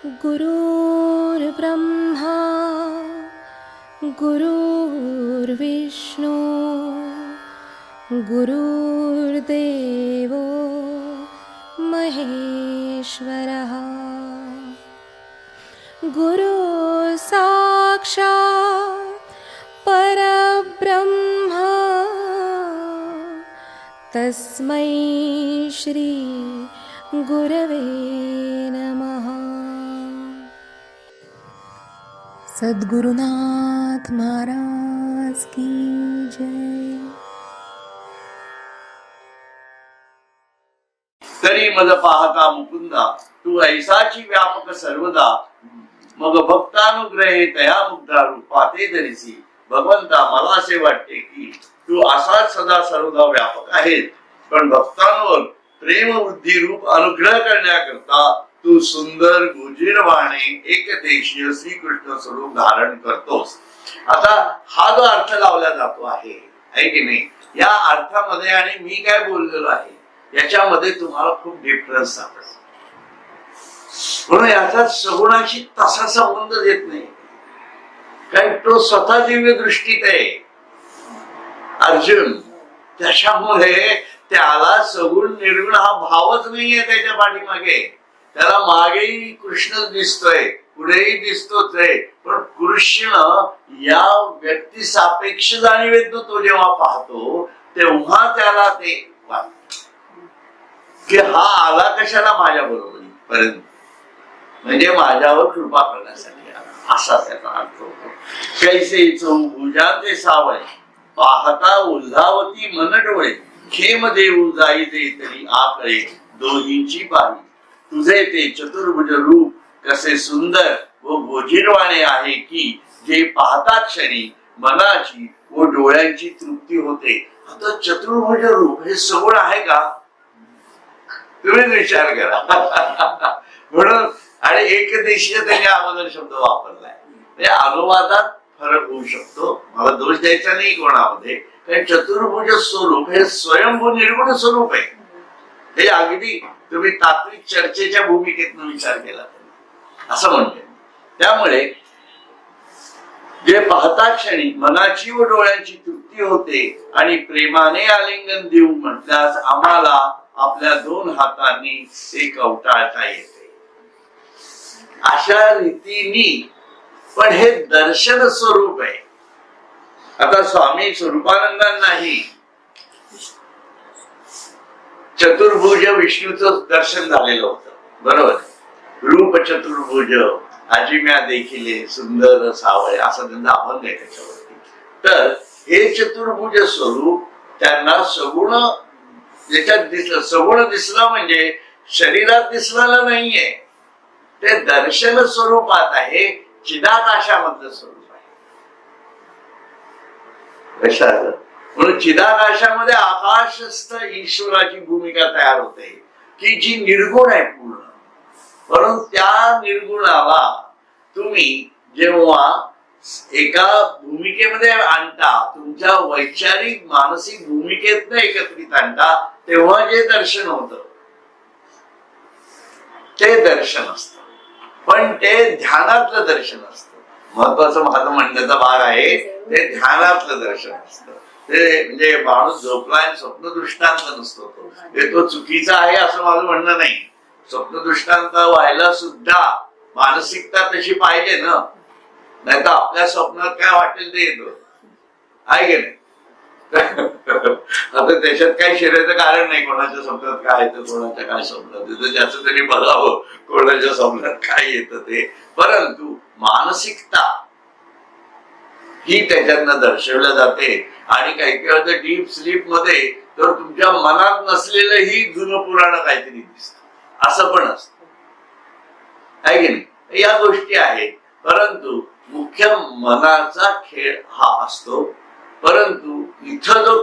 गुरुर्ब्रह्मा गुरुर्विष्णू गुरुर्देवो महेश्वरः गुरु साक्षात् परब्रह्म तस्मै श्री गुरवे नमः। सद्गुरुनाथ महाराज की जय। तरी मज पाहता मुकुंदा तू ऐसाची व्यापक सर्वदा मग भक्तानुग्रहे तया मुग्धा रूपाते धरिसी। भगवंता मला असे वाटते की तू असाच सदा सर्वदा व्यापक आहेस, पण भक्तांवर प्रेम वृद्धी रूप अनुग्रह करण्याकरता तू सुंदर गुजीरवाणे एकदेशीय श्रीकृष्ण स्वरूप धारण करतोस। आता हा जो अर्थ लावला जातो आहे की नाही, या अर्थामध्ये आणि मी काय बोललेलो आहे याच्यामध्ये तुम्हाला खूप डिफरन्स सापडेल, म्हणून याचा सगुणाशी तसा संबंध येत नाही, कारण तो स्वतः दिव्य दृष्टीत आहे अर्जुन, त्याच्यामुळे त्याला सगुण निर्गुण हा भावच नाहीये त्याच्या पाठीमागे। त्याला मागेही कृष्ण दिसतोय, पुढेही दिसतोच आहे, पण कृष्ण या व्यक्ती सापेक्ष जाणीवेतून तो जेव्हा पाहतो तेव्हा त्याला ते वाटत की हा आला कशाला माझ्या बरोबरी पर्यंत, म्हणजे माझ्यावर कृपा करण्यासाठी आला, असा त्याचा अर्थ होतो। कैसे चौभुजाचे सावळे पाहता उल्हावती मन डोळे, खेम देऊ जाईते तरी आकळे दोहींची पारी। तुझे ते चतुर्भुज रूप कसे सुंदर व गोजीरवाणे आहे की जे पाहता क्षणी मनाची व डोळ्यांची तृप्ती होते। आता चतुर्भुज रूप हे सगुण आहे का, तुम्ही विचार करा। म्हणून आणि एकदेशीय त्याने अगोदर शब्द वापरलाय, म्हणजे अनुवादात फरक होऊ शकतो, मला दोष द्यायचा नाही कोणामध्ये, कारण चतुर्भुज स्वरूप हे स्वयंभू निर्गुण स्वरूप आहे। हे अगदी तुम्ही तात्विक चर्चेच्या भूमिकेतून विचार केला असं म्हणते। त्यामुळे जे पाहता क्षणी मनाची व डोळ्यांची तृप्ती होते आणि प्रेमाने आलिंगन देऊ म्हटल्यास आम्हाला आपल्या दोन हातांनी ते कवटाळता येते। अशा रीतीने पण हे दर्शन स्वरूप आहे। आता स्वामी स्वरूपानंदांनाही चतुर्भुज विष्णूचं दर्शन झालेलं होतं, बरोबर, रूप चतुर्भुज आजिम्या देखिले सुंदर सावळे असं त्यांचा अभंग आहे त्याच्यावरती। तर हे चतुर्भुज स्वरूप त्यांना सगुण ज्याच्यात दिसलं, सगुण दिसलं म्हणजे शरीरात दिसलेलं नाहीये, ते दर्शन स्वरूपात आहे, चिदाकाशामधलं स्वरूप आहे। कशाला, म्हणून चिदाकाशामध्ये आकाशस्थ ईश्वराची भूमिका तयार होते की जी निर्गुण आहे पूर्ण, म्हणून त्या निर्गुणाला तुम्ही जेव्हा एका भूमिकेमध्ये आणता, तुमच्या वैचारिक मानसिक भूमिकेतनं एकत्रित आणता, तेव्हा जे दर्शन होतं ते दर्शन असतं, पण ते ध्यानातलं दर्शन असतं। महत्वाचं माझं म्हणण्याचा भाग आहे, ते ध्यानातलं दर्शन असतं। ते म्हणजे माणूस झोपलाय स्वप्न दृष्टांत नसतो, तो चुकीचा आहे असं माझं म्हणणं नाही। स्वप्न दृष्टांत व्हायला सुद्धा मानसिकता तशी पाहिजे ना, नाही तर आपल्या स्वप्नात काय वाटेल ते येतो, आहे की नाही? आता त्याच्यात काही शिरायचं कारण नाही, कोणाच्या स्वप्नात काय येतं, कोणाच्या काय स्वप्नात येतं, ज्याचं तरी बघावं कोणाच्या स्वप्नात काय येतं ते। परंतु मानसिकता ही त्याच्यातनं दर्शवल्या जाते, आणि काही काही होतं डीप स्लीप मध्ये तर तुमच्या मनात नसलेलं ही जुनं पुराण काहीतरी दिसतं, असं पण असतं, आहे की नाही? या गोष्टी आहेत, परंतु मुख्य मनाचा खेळ हा असतो। परंतु इथं जो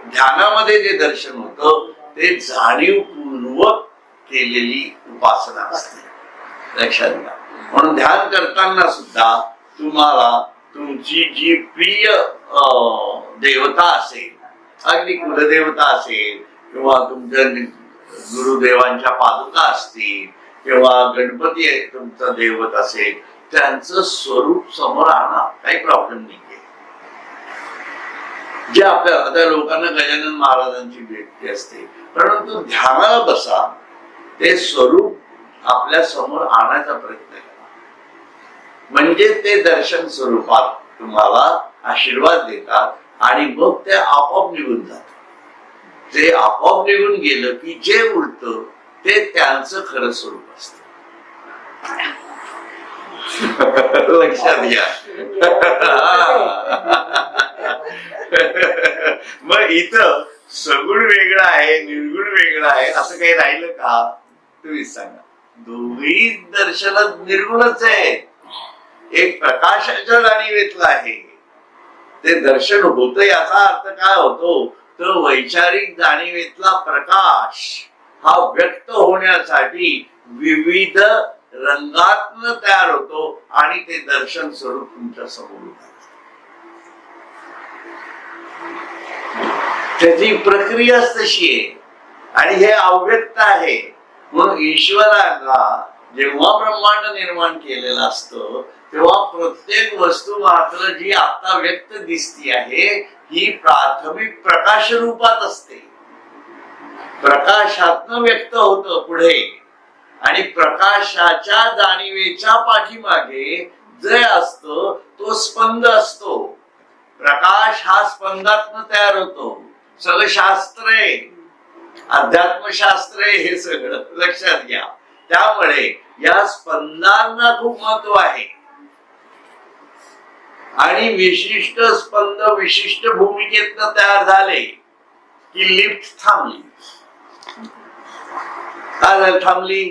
ध्यानामध्ये जे दर्शन होतं ते जाणीवपूर्वक केलेली उपासना असते, लक्षात घ्या। म्हणून ध्यान करताना सुद्धा तुम्हाला तुमची जी प्रिय देवता असेल, अगदी कुलदेवता असेल किंवा तुमच्या गुरुदेवांच्या पादुका असतील किंवा गणपती आहे तुमचा दैवत असेल, त्यांचं स्वरूप समोर आणा, काही प्रॉब्लेम नाही. जे आपल्या आता लोकांना गजानन महाराजांची भेटती असते, परंतु ध्यानाला बसा, ते स्वरूप आपल्या समोर आणायचा प्रयत्न करा, म्हणजे ते दर्शन स्वरूपात तुम्हाला आशीर्वाद देतात आणि मग ते आपोआप निघून जातात. ते आपोआप निघून गेलं की जे उरतं ते त्यांचं खरं स्वरूप असतं. लक्षात घ्या. मग इथं सगुण वेगळा आहे, निर्गुण वेगळा आहे असं काही राहिलं का? तुम्ही सांगा. दोघी दर्शन निर्गुणच आहे. एक प्रकाशाच्या जाणीवेतलं आहे, ते दर्शन होतं. याचा अर्थ काय होतो? तर वैचारिक जाणीवेतला प्रकाश हा व्यक्त होण्यासाठी विविध रंगातनं तयार होतो आणि ते दर्शन स्वरूप तुमच्या समोर उभं. त्याची प्रक्रियाच तशी आहे आणि हे अव्यक्त आहे. म्हणून ईश्वराला जेव्हा ब्रह्मांड निर्माण केलेलं असतं तेव्हा प्रत्येक वस्तू मात्र जी आता व्यक्त दिसती आहे ही प्राथमिक प्रकाश रूपात असते. प्रकाशातनं व्यक्त होतं पुढे आणि प्रकाशाच्या जाणीवेच्या पाठीमागे जे असतं तो स्पंद असतो. प्रकाश हा स्पंदातनं तयार होतो. सगळं शास्त्र आहे, अध्यात्मशास्त्र आहे, हे सगळं लक्षात घ्या. त्यामुळे या स्पंदांना खूप महत्व आहे आणि विशिष्ट स्पंद विशिष्ट भूमिकेतनं तयार झाले की लिफ्ट थांबली. काय थांबली?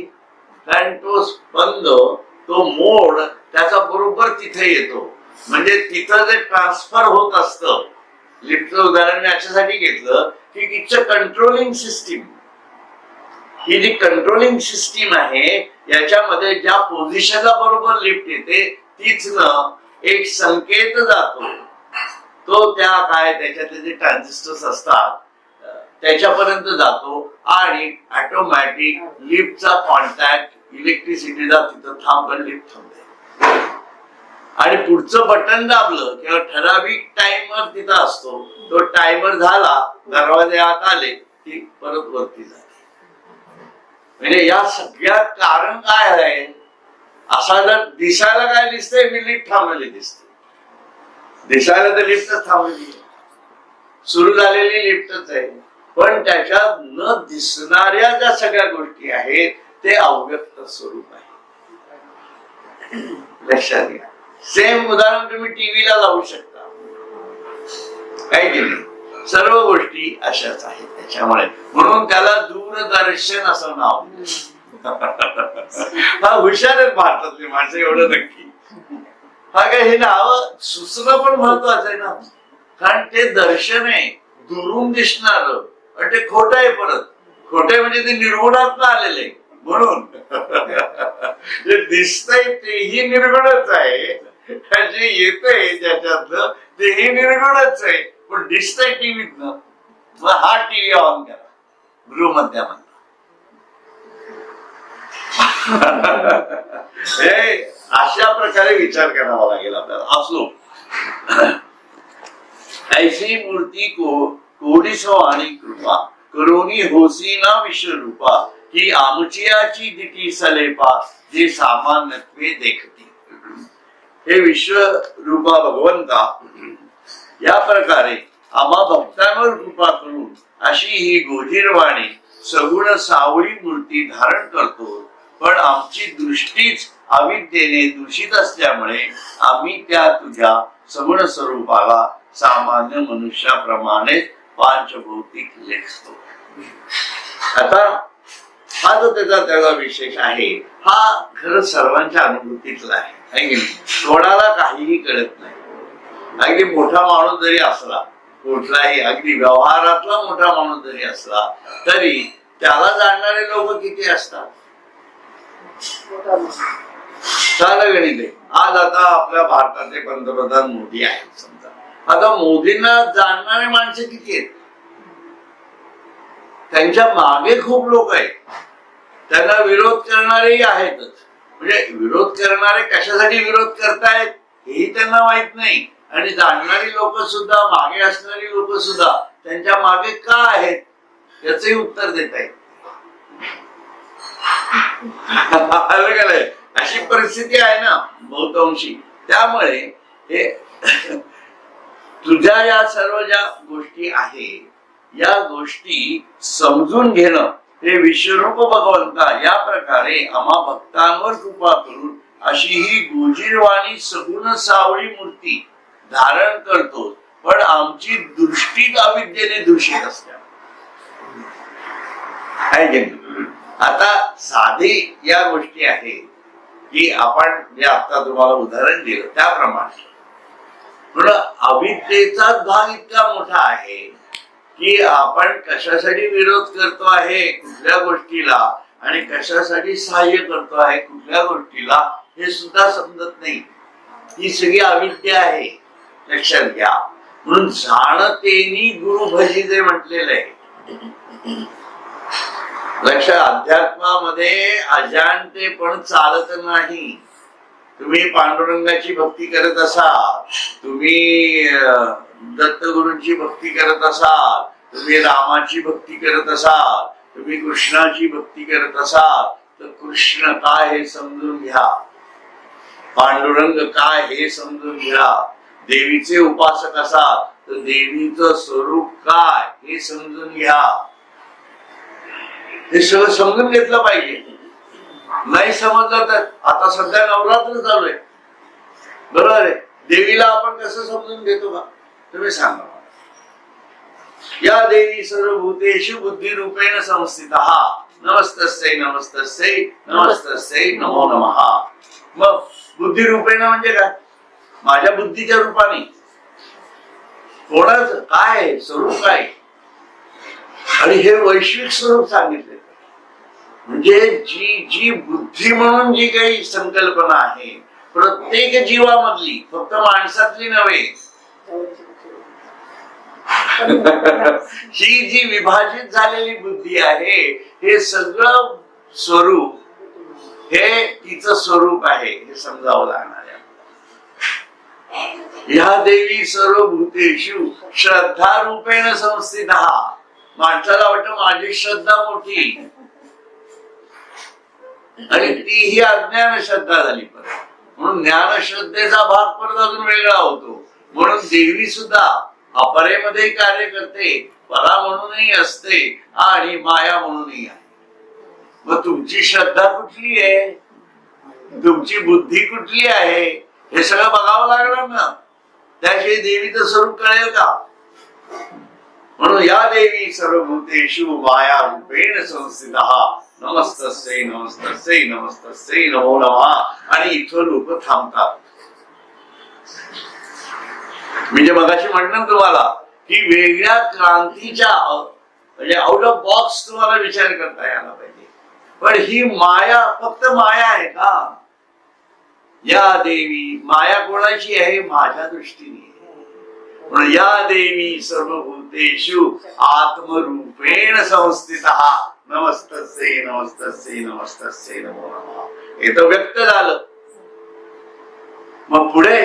कारण तो स्पंद, तो मोड त्याचा बरोबर तिथे येतो. म्हणजे तिथं जे ट्रान्सफर होत असतं, लिफ्टचं उदाहरण मी याच्यासाठी घेतलं की इट्स कंट्रोलिंग सिस्टीम. ही जी कंट्रोलिंग सिस्टीम आहे याच्यामध्ये ज्या पोझिशनला बरोबर लिफ्ट येते तीच न एक संकेत जातो, तो त्या काय त्याच्यातले जे ट्रान्झिस्टर्स असतात त्याच्यापर्यंत जातो आणि ऑटोमॅटिक लिफ्टचा कॉन्टॅक्ट इलेक्ट्रिसिटीचा तिथं थांबून लिफ्ट थांबते आणि पुढचं बटन दाबलं किंवा ठराविक टाइमर तिथं असतो, तो टाइमर झाला, दरवाजे आत आले की परत वरती जाते. म्हणजे या सगळ्यात कारण काय आहे? असा जर दिसायला काय दिसतंय, मी लिफ्ट थांबलेली दिसते. दिसायला तर लिफ्टच थांबलेली आहे, सुरू झालेली लिफ्टच आहे, पण त्याच्यात न दिसणाऱ्या ज्या सगळ्या गोष्टी आहेत ते अव्यक्त स्वरूप आहे. लक्षात घ्या. सेम उदाहरण तुम्ही टीव्हीला लावू शकता, काही की नाही. सर्व गोष्टी अशाच आहेत त्याच्यामुळे, म्हणून त्याला दूरदर्शन असं नाव. हा हुशार आहेत भारतातली माणसं, एवढं नक्की. हा काय हे नाव सुचणं पण महत्वाचं आहे ना, कारण ते दर्शन आहे दुरून दिसणार आणि ते खोटं आहे. परत खोटं म्हणजे ते निर्गुणात आलेले, म्हणून जे दिसतंय तेही निर्गुणच आहे, जे येतंय ज्याच्यातलं तेही निर्गुणच आहे, पण दिसतंय टीव्हीत न. मग हा टीव्ही ऑन करा, गृहमध्यामध्ये. हे अशा प्रकारे विचार करावा लागेल आपल्याला. असो ऐसी मूर्ती को कोडीसो आणि कृपा करोनी होसी ना विश्वरूपा ही आमचियाची दिटी सलेपा जे सामान्यत्वे देखती. हे विश्वरूपा भगवंता या प्रकारे आम्हा भक्तांवर कृपा करून अशी ही गोधीरवाणी सगुण सावळी मूर्ती धारण करतो, पण आमची दृष्टीच अविद्येने दूषित असल्यामुळे आम्ही त्या तुझ्या सगुण स्वरूपाला सामान्य मनुष्याप्रमाणे पांचभौतिक लेखतो. आता हा जो त्याचा विशेष आहे हा खरं सर्वांच्या अनुभूतीतला आहे. कोणाला काहीही कळत नाही. अगदी मोठा माणूस जरी असला, कुठलाही अगदी व्यवहारातला मोठा माणूस जरी असला तरी त्याला जाणणारे लोक किती असतात? सारं गणित आहे. आज आता आपल्या भारताचे पंतप्रधान मोदी आहेत समजा, आता मोदींना जाणणारे माणसे किती आहेत? त्यांच्या मागे खूप लोक आहेत. त्यांना विरोध करणारेही आहेतच. म्हणजे विरोध करणारे कशासाठी विरोध करतायत हेही त्यांना माहित नाही, आणि जाणणारी लोक सुद्धा, मागे असणारी लोक सुद्धा त्यांच्या मागे का आहेत याचंही उत्तर देत आहेत. अशी परिस्थिती आहे ना बहुतांशी. त्यामुळे हे तुझ्या या सर्व ज्या गोष्टी आहेत या गोष्टी समजून घेणं हे विश्वरूप भगवंता या प्रकारे आम्हा भक्तांवर कृपा करून अशी ही गोजीरवाणी सगुण सावळी मूर्ती धारण करतो, पण आमची दृष्टी अविद्येने दूषित असते. आता साधी या गोष्टी आहेत की आपण जे आता तुम्हाला उदाहरण दिलं त्याप्रमाणे, पण अविद्येचाच भाग इतका मोठा आहे की आपण कशासाठी विरोध करतो आहे कुठल्या गोष्टीला आणि कशासाठी सहाय्य करतो आहे कुठल्या गोष्टीला हे सुद्धा समजत नाही. ही सगळी अविद्या आहे, लक्षात घ्या. म्हणून जाणतेनी गुरु भजी जे म्हटलेलं आहे, लक्षात, अध्यात्मामध्ये अजाणतेपण चालत नाही. तुम्ही पांडुरंगाची भक्ती करत असाल, तुम्ही दत्तगुरूंची भक्ती करत असाल, तुम्ही रामाची भक्ती करत असाल, तुम्ही कृष्णाची भक्ती करत असाल, तर कृष्ण काय हे समजून घ्या, पांडुरंग काय हे समजून घ्या. देवीचे उपासक असाल तर देवीचं स्वरूप काय हे समजून घ्या. हे सगळं समजून घेतलं पाहिजे. नाही समजलं तर आता सध्या नवरात्र चालू आहे, बरोबर आहे, देवीला आपण कसं समजून घेतो का तुम्ही सांगा. या देवी सर्वभूतेषु बुद्धी रूपेण संस्थितः नमस्तस्यै नमस्तस्यै नमस्तस्यै नमो नमः. मग बुद्धी रूपेण म्हणजे काय? माझ्या बुद्धीच्या रूपाने. कोणाचं काय स्वरूप काय? आणि हे वैश्विक स्वरूप सांगितले. म्हणजे जी बुद्धी म्हणून जी काही संकल्पना आहे प्रत्येक जीवामधली, फक्त माणसातली नव्हे, ही जी विभाजित झालेली बुद्धी आहे हे सगळं स्वरूप हे तिचं स्वरूप आहे हे समजावं लागणार आहे. या देवी सर्व भूतेषु श्रद्धा रूपेण संस्थितः. माणसाला वाटतं माझी श्रद्धा मोठी आणि ती ही अज्ञान श्रद्धा झाली. परत म्हणून ज्ञान श्रद्धेचा भाग परत अजून वेगळा होतो. म्हणून देवी सुद्धा अपरेमध्ये कार्य करते, परा म्हणूनही असते आणि माया म्हणूनही आहे. मग तुमची श्रद्धा कुठली आहे, तुमची बुद्धी कुठली आहे हे सगळं बघावं लागणार ना, त्याशिवाय देवीचं स्वरूप कळेल का? म्हणून या देवी सर्वभूतेषु माया रूपेण संस्थितः नमस्तस्यै नमस्तस्यै नमस्तस्यै नमो नमः. आणि इथं लोक थांबतात. म्हणजे मगाशी म्हणलं तुम्हाला की वेगळ्या क्रांतीच्या म्हणजे आउट ऑफ बॉक्स तुम्हाला विचार करता यायला पाहिजे. पण ही माया फक्त माया आहे का? या देवी माया कोणाची आहे? माझ्या दृष्टीने. म्हणून या देवी सर्वभूतेषु आत्मरूपेण संस्थितः नमस्तस्यै नमस्तस्यै नमस्तस्यै नमो नमः. हे तर व्यक्त झालं. मग पुढे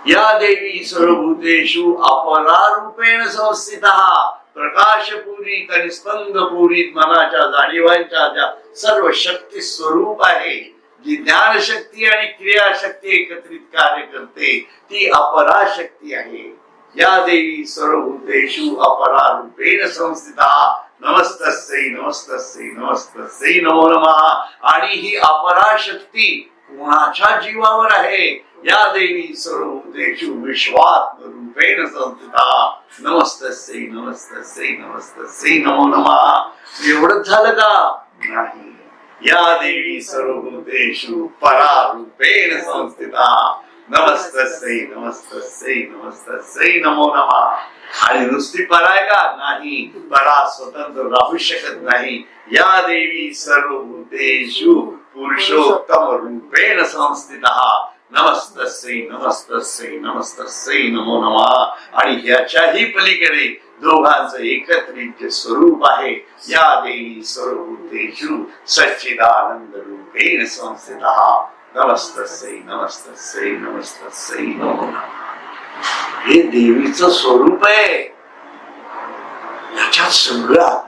या देवी सर्वभूतेषु अपरारूपेण संस्थितः प्रकाशपूरित आणि स्पंदपूरित मनाच्या जाणीवांच्या ज्या सर्व शक्ती स्वरूप आहे, जी ज्ञानशक्ती आणि क्रियाशक्ती एकत्रित कार्य करते ती अपराशक्ती आहे. या देवी सर्वभूतेषु अपरारूपेण संस्थितः नमस्तस्यै नमस्तस्यै नमस्तस्यै नमो नमः. आणि ही अपराशक्ती कोणाच्या जीवावर आहे? या देवी सर्वभूतेषु विश्वात्मरूपेण संस्थितः नमस्तस्यै नमस्तस्यै नमस्तस्यै नमो नमः. एवढंच झालं का? नाही. या देवी सर्वभूतेषु परारूपेण संस्थितः नमस्तस्यै नमस्तस्यै नमस्तस्यै नमो नमः. आणि नुसती परा आहे का? नाही. परा स्वतंत्र राहू शकत नाही. या देवी सर्वभूतेषु पुरुषोत्तम रूपेण संस्थितः नमस्तस्यै नमस्तस्यै नमस्तस्यै नमो नमः. आणि ह्याच्याही पलीकडे दोघांचं एकत्रित जे स्वरूप आहे, या देवी सर्वभूतेषु सच्चिदानंद रूपेण संस्थितः नमस्तस्यै नमस्तस्यै नमस्तस्यै नमो नमः. हे देवीचं स्वरूप आहे. याच्यात सगळं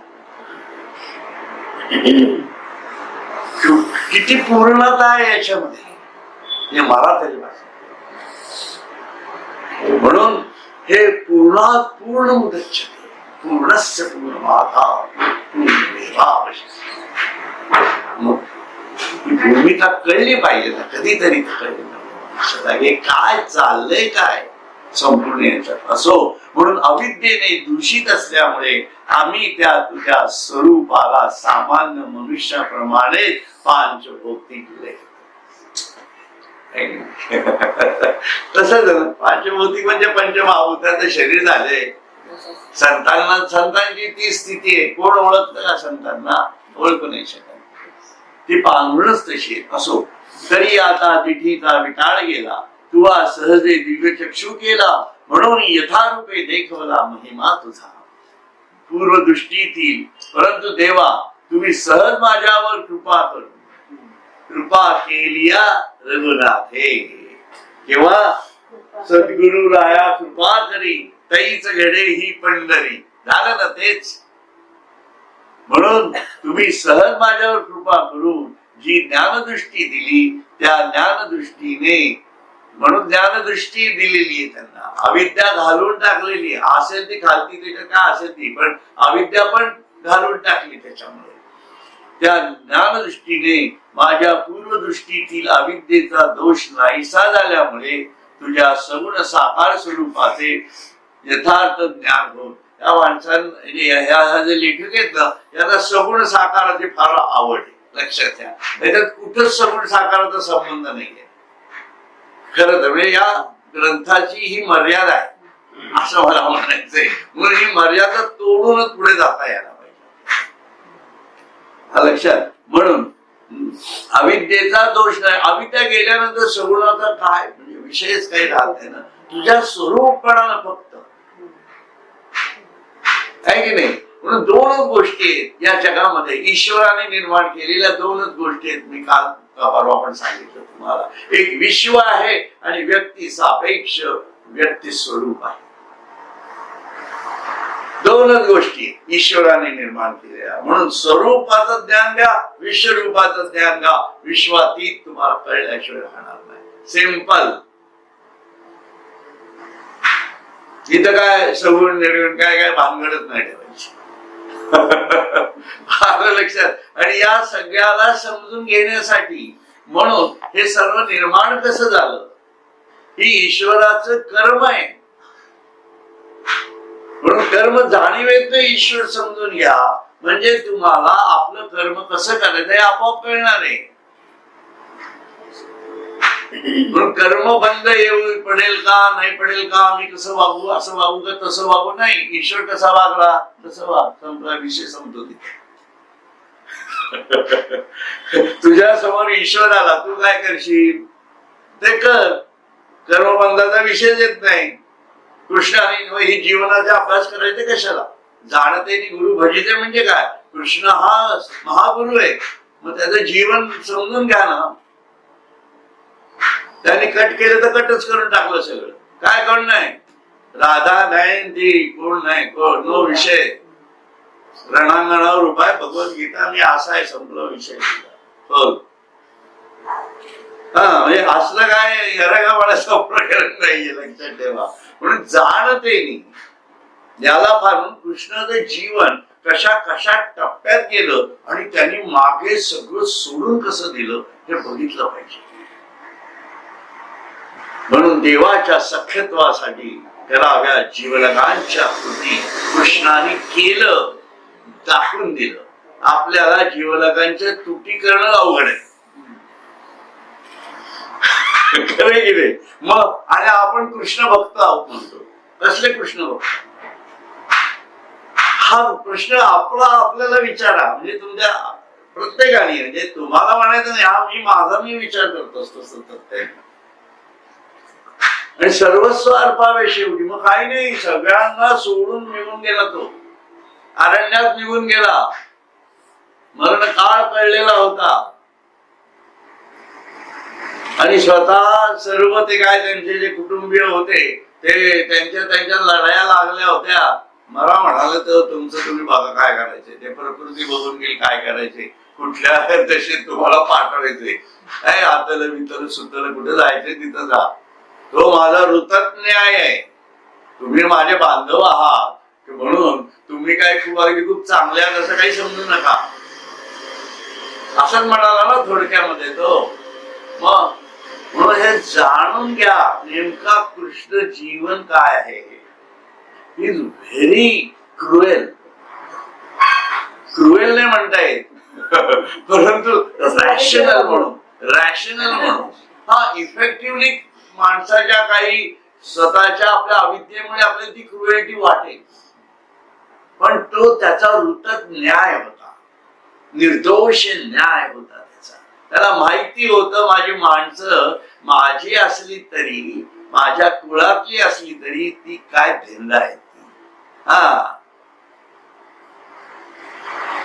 किती पूर्णता आहे याच्यामध्ये, हे मला तरी वाटतं. म्हणून हे पूर्णात पूर्ण मुदच्यते पूर्णस्य पूर्णमादाय पूर्णमेवावशिष्यते. मग ही भूमिका कळली पाहिजे ना, कधीतरी कळली पाहिजे काय चाललंय, काय संपूर्ण याच्यात असो. म्हणून अविद्येने दूषित असल्यामुळे आम्ही त्या तुझ्या स्वरूपाला सामान्य मनुष्याप्रमाणे पांचभौतिक दिले. तसं पांचभौतिक म्हणजे पंचमहाभूताचं शरीर झाले. संतांची ती स्थिती आहे. कोण ओळखतं का संतांना? ओळखू नाही शकत. ती पांघरूणच तशी असो. तरी आता तिथीचा विटाळ गेला, तुवा सहजे दिव्य चक्षु केला, म्हणून यथारूपे देखवला महिमा तुझा पूर्वदृष्टीतील. परंतु देवा, तुम्ही सहज माझ्यावर कृपा करू. कृपा केलिया रघुनाथे. केव्हा? सद्गुरु राया कृपा करी, तैच घडे ही पंढरी. झालं ना तेच. म्हणून तुम्ही सहज माझ्यावर कृपा करून जी ज्ञानदृष्टी दिली, त्या ज्ञानदृष्टीने, म्हणून ज्ञानदृष्टी दिलेली आहे त्यांना. अविद्या घालून टाकलेली असेल ती खालती, त्याच्यात काय असेल ती, पण अविद्या पण घालून टाकली त्याच्यामुळे. त्या ज्ञानदृष्टीने माझ्या पूर्वदृष्टीतील अविद्येचा दोष नाहीसा झाल्यामुळे तुझ्या सगुण साकार स्वरूपाचे यथार्थ ज्ञान होऊन त्या माणसांना, ह्या जे लेखक आहेत ना, यांना सगुण साकाराची फार आवड आहे. लक्षात घ्या, त्याच्यात कुठंच सगुण साकाराचा संबंध नाहीये. खरं तर म्हणजे या ग्रंथाची ही मर्यादा आहे असं मला म्हणायचंय. म्हणून ही मर्यादा तोडूनच पुढे जाता यायला पाहिजे. लक्षात. म्हणून अविद्येचा दोष नाही. अविद्या गेल्यानंतर सगुणाचा काय म्हणजे विषयच काही राहत नाही ना. तुझ्या स्वरूपपणाला फक्त आहे की नाही. म्हणून दोनच गोष्टी आहेत या जगामध्ये, ईश्वराने निर्माण केलेल्या दोनच गोष्टी आहेत. मी काल परवा पण सांगितलं तुम्हाला. एक विश्व आहे आणि व्यक्ती सापेक्ष व्यक्ती स्वरूप आहे. दोनच गोष्टी ईश्वराने निर्माण केलेल्या. म्हणून स्वरूपाचं ज्ञान घ्या, विश्वरूपाचं ज्ञान घ्या. विश्वातीत तुम्हाला कळल्याशिवाय राहणार नाही. सिंपल. इथं काय सगुण निर्गुण काय काय भानगडच नाही ठेवायची. आलं लक्षात. आणि या सगळ्याला समजून घेण्यासाठी म्हणून हे सर्व निर्माण कसं झालं, ही ईश्वराचं कर्म आहे. म्हणून कर्म जाणीवेत ईश्वर समजून घ्या, म्हणजे तुम्हाला आपलं कर्म कसं करायचं हे आपोआप कळणार आहे. म्हणून कर्म बंद येऊ पडेल का नाही पडेल का, मी कसं वागू, असं वागू का तसं वागू, नाही. ईश्वर कसा वागला तसं वाग, संपला विषय संपतो तिथे. तुझ्या समोर ईश्वर आला, तू काय करशील ते कर. कर्मबंधाचा विषयच येत नाही. कृष्ण आणि ही जीवनाचा अभ्यास करायचे कशाला? जाणते गुरु भजिते म्हणजे काय? कृष्ण हा महागुरु आहे. मग त्याचं जीवन समजून घ्या ना. त्याने कट केलं तर कटच करून टाकलं सगळं. काय कोण नाही, राधा नाही, ती कोण नाही, कोण नो विषय. रणांगणावर उपाय भगवद्गीता मी असा आहे, संपला विषय. हो हा, म्हणजे असलं काय यरगावाड्याचा प्रकरण नाहीये, लक्षात ठेवा. म्हणून जाणते याला फारून कृष्णाचं जीवन कशा कशा टप्प्यात गेलं आणि त्यांनी मागे सगळं सोडून कसं दिलं हे बघितलं पाहिजे. म्हणून देवाच्या सख्यत्वासाठी कराव्या जीवलगांच्या कृती कृष्णाने केलं, दाखवून दिलं. आपल्याला जीवलगांच्या त्रुटी करणं अवघड आहे. खरं की नाही? मग आणि आपण कृष्ण भक्त आहोत म्हणतो. कसले कृष्ण भक्त? हा प्रश्न आपल्याला विचारा. म्हणजे तुमच्या प्रत्येकाने, म्हणजे तुम्हाला म्हणायचं नाही, हा मी माझा मी विचार करत असतो सतत. आणि सर्वस्व अर्पावे शेवटी. मग काही नाही, सगळ्यांना सोडून निघून गेला तो, अरण्यात निघून गेला. मरण काळ कळलेला होता आणि स्वतः सर्व ते काय त्यांचे जे कुटुंबीय होते ते त्यांच्या लढाया लागल्या होत्या. मला म्हणाले तर तुमचं तुम्ही बघा काय करायचे, ते प्रकृती बघून गेली काय करायचे, कुठल्या दशेत तुम्हाला पाठवायचे, काय आतलं वितलं सुतलं कुठे जायचे तिथं जा. तो माझा ऋतक न्याय आहे. तुम्ही माझे बांधव आहात म्हणून तुम्ही काय खूप चांगले आहात असं काही समजू नका, असंच म्हणाला ना थोडक्यामध्ये तो. मग म्हणून हे जाणून घ्या नेमका कृष्ण जीवन काय आहे. Is very cruel. क्रुएल नाही म्हणता येत परंतु रॅशनल म्हणून हा इफेक्टिव्हली माणसाच्या काही स्वतःच्या आपल्या अविद्येमुळे आपल्याला ती क्रुएलिटी वाटेल, पण तो त्याचा ऋतक न्याय होता, निर्दोष न्याय होता त्याचा. त्याला माहिती होतं माझी माणसं माझी असली तरी, माझ्या कुळातली असली तरी ती काय भेंड आहेत. हा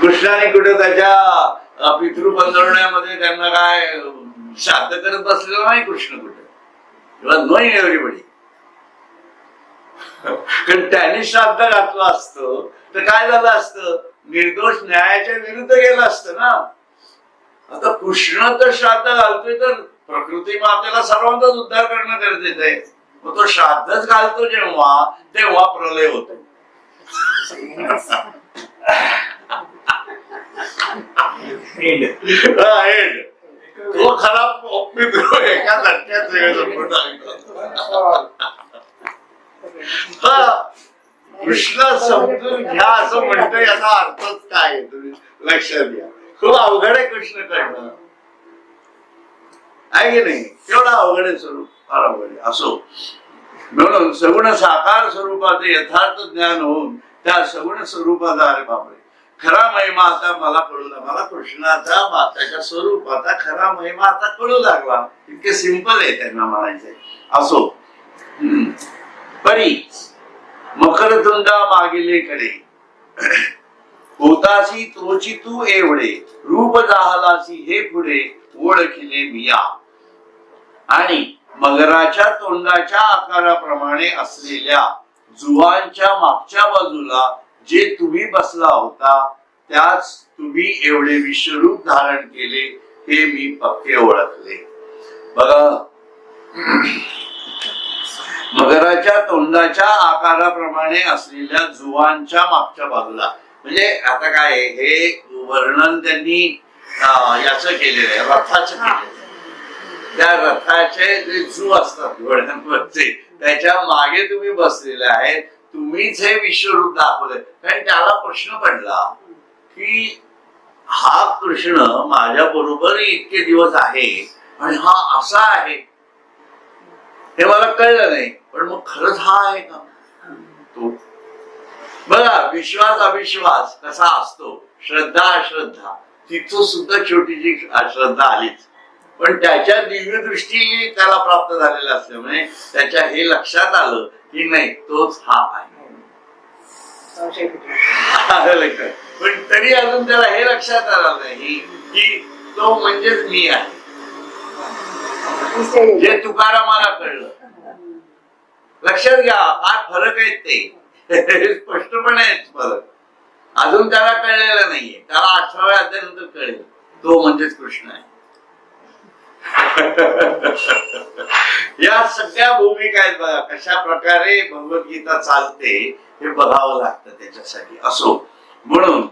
कृष्णाने कुठे त्याच्या पितृपंधरण्यामध्ये त्यांना काय श्राद्ध करत बसलेला नाही कृष्ण कुठे, किंवा नाही एव्हरीबडी. कारण त्याने श्राद्ध घातलं असतं तर काय झालं असतं, निर्दोष न्यायाच्या विरुद्ध गेलं असतं ना. आता कृष्ण तर श्राद्ध घालतोय तर प्रकृती मातेला सर्वांचाच उद्धार करणं गरजेचं आहे. मग तो श्राद्धच घालतो जेव्हा तेव्हा प्रलय होतो. तो खरा पितृ एका धक्क्यात कृष्ण समजून घ्या असं म्हणतं, याचा अर्थच काय तुम्ही लक्षात घ्या. खूप अवघड आहे कृष्ण करणं, आहे की नाही. केवढा अवघड आहे स्वरूप, फार अवघड आहे. असो, म्हणून सगुण साकार स्वरूपाचं यथार्थ ज्ञान होऊन त्या सगुण स्वरूपाचा, अरे बापरे, खरा महिमा आता मला कळू लागला. मला कृष्णाचा त्याच्या स्वरूपाचा खरा महिमा आता कळू लागला. इतके सिंपल आहे त्यांना म्हणायचंय. असो, परी मकरतुंडा मागिले कडे, होतासी तोची तू एवढे, रूप जाहलासी हे पुढे ओळखिले मिया. आणि मगराच्या तोंडाच्या आकाराप्रमाणे असलेल्या जुवांच्या मागच्या बाजूला जे तुम्ही बसला होता त्याच तुम्ही एवढे विश्वरूप धारण केले हे मी पक्के ओळखले. बघा, मगराच्या तोंडाच्या आकाराप्रमाणे असलेल्या जुवांच्या मागच्या बाजूला, म्हणजे आता काय हे वर्णन त्यांनी याचं केलेलं आहे, रथाचं केलेलं आहे. त्या रथाचे जे जू असतात घोड्यांवरचे त्याच्या मागे तुम्ही बसलेले आहे, तुम्हीच हे विश्वरूप दाखवलंय. कारण त्याला प्रश्न पडला की हा कृष्ण माझ्या बरोबर इतके दिवस आहे आणि हा असा आहे हे मला कळलं नाही, पण मग खरंच हा आहे का तो. बघा, विश्वास अविश्वास कसा असतो, श्रद्धा अश्रद्धा, तिथं सुद्धा छोटीशी अश्रद्धा आलीच, पण त्याच्या दिव्य दृष्टी त्याला प्राप्त झालेल्या असल्यामुळे त्याच्या हे लक्षात आलं की नाही तोच हा आहे. पण तरी अजून त्याला हे लक्षात आलं नाही की तो म्हणजेच मी आहे. जे तुकारामाला कळलं, लक्षात घ्या काय फरक आहेत ते स्पष्टपणे आहेत फरक. अजून त्याला कळलेलं नाहीये, त्याला 18व्या अध्यायानंतर कळेल तो म्हणजेच कृष्ण आहे. या सगळ्या भूमिका आहेत बघा, कशा प्रकारे भगवद्गीता चालते हे बघावं लागतं त्याच्यासाठी. असो, म्हणून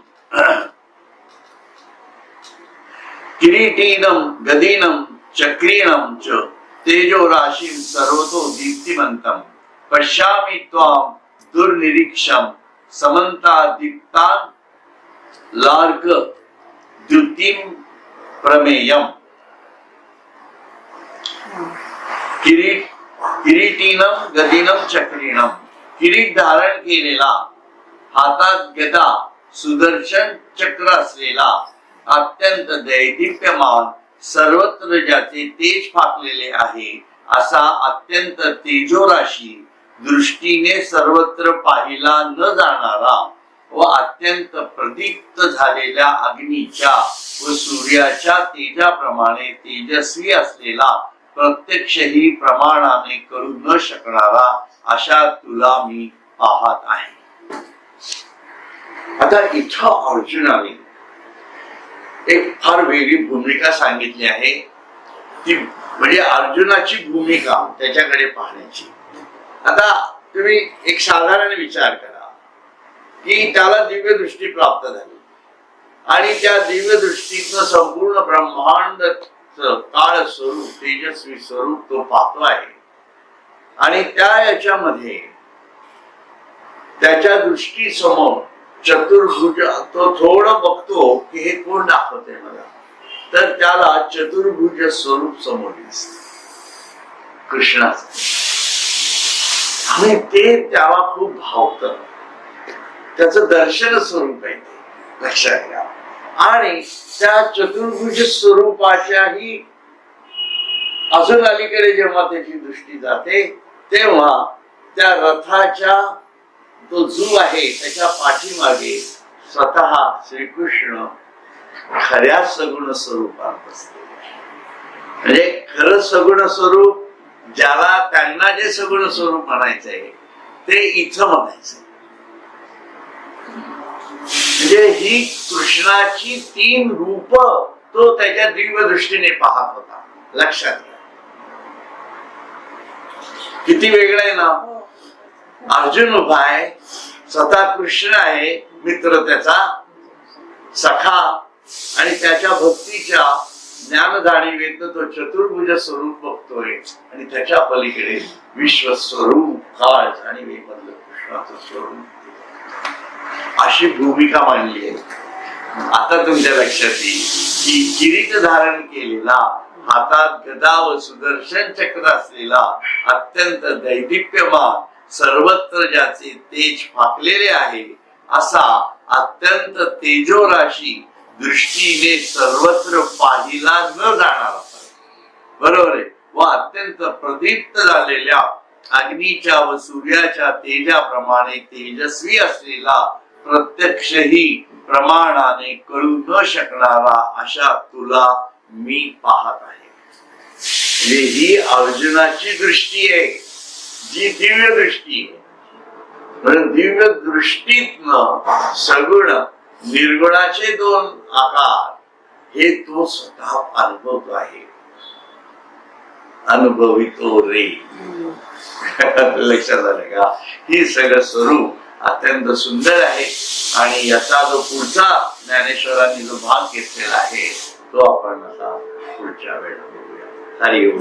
किरीटीनम गदीनम चक्रीणम च तेजो राशीम सर्वतो दीप्तिमंतम पश्यामि त्वाम दुर्निरीक्षम समंता दीप्तान लार्क द्युतिम प्रमेयम. किरीटीनम गदीनम चक्रीणम, किरीट धारण केलेला, हातात गदा, सुदर्शन चक्र असलेला, अत्यंत दैदिप्यमान, सर्वत्र ज्याचे तेज फाकलेले आहे असा अत्यंत तेजोराशी, दृष्टीने सर्वत्र पाहिला न जाणारा व अत्यंत प्रदीप्त झालेल्या अग्नीच्या व सूर्याच्या तेजाप्रमाणे तेजस्वी असलेला, प्रत्यक्षही प्रमाणाने करू न शकणारा अशा तुला मी पाहत आहे. आता इथं अर्जुनाने एक फार वेगळी भूमिका सांगितली आहे. ती म्हणजे अर्जुनाची भूमिका त्याच्याकडे पाहण्याची. आता तुम्ही एक साधारण विचार करा की त्याला दिव्य दृष्टी प्राप्त झाली आणि त्या दिव्य दृष्टीतनं संपूर्ण ब्रह्मांड काळ स्वरूप, तेजस्वी स्वरूप तो पाहतो आहे. आणि त्या याच्यामध्ये त्याच्या दृष्टी समोर चतुर्भुज, तो थोडं बघतो की हे कोण दाखवते मला, तर त्याला चतुर्भुज स्वरूप समोर दिसते कृष्णाचं. आणि ते त्याला खूप भावतं. त्याचं दर्शन स्वरूप आहे ते, लक्षात घ्या. आणि त्या चतुर्भुज स्वरूपाच्याही अजून अलीकडे जेव्हा त्याची दृष्टी जाते तेव्हा त्या रथाच्या तो जू आहे त्याच्या पाठीमागे स्वतः श्रीकृष्ण खऱ्या सगुण स्वरूपात असते. म्हणजे खरं सगुण स्वरूप, ज्याला त्यांना जे सगुण स्वरूप म्हणायचंय ते इथं म्हणायचंय. म्हणजे ही कृष्णाची 3 रूप तो त्याच्या दिव्य दृष्टीने पाहत होता. लक्षात घ्या किती वेगळं आहे ना. अर्जुन उभा आहे, स्वतः कृष्ण आहे, मित्र त्याचा सखा, आणि त्याच्या भक्तीच्या ज्ञान जाणीवेत तो चतुर्भुज स्वरूप बघतोय. आणि त्याच्या पलीकडे विश्वस्वरूप काळ जाणीवेमधलं कृष्णाचं स्वरूप. अशी भूमिका मांडली आहे. आता तुमच्या लक्षात येईल की किरीट धारण केलेला, हातात गदा व सुदर्शन चक्र असलेला, अत्यंत दैदिप्यमान, सर्वत्र ज्याचे तेज फाकलेले आहे, असा अत्यंत तेजोराशी, दृष्टीने सर्वत्र पाहिला न जाणारा, बरोबर आहे, व अत्यंत प्रदीप्त झालेल्या अग्नीच्या व सूर्याच्या तेजाप्रमाणे तेजस्वी असलेला, प्रत्यक्षही प्रमाणाने कळू न शकणारा अशा तुला मी पाहत आहे. म्हणजे ही अर्जुनाची दृष्टी आहे, जी दिव्य दृष्टी आहे. म्हणून दिव्य दृष्टीतनं सगुण निर्गुणाचे 2 आकार हे तो स्वतः अनुभवतो आहे. अनुभवितो रे. लक्षात आलं का? ही सगळं स्वरूप अत्यंत सुंदर आहे. आणि याचा जो पुढचा ज्ञानेश्वरांनी जो भाग घेतलेला आहे तो आपण आता पुढच्या वेळेला बघूया. हरि ओम.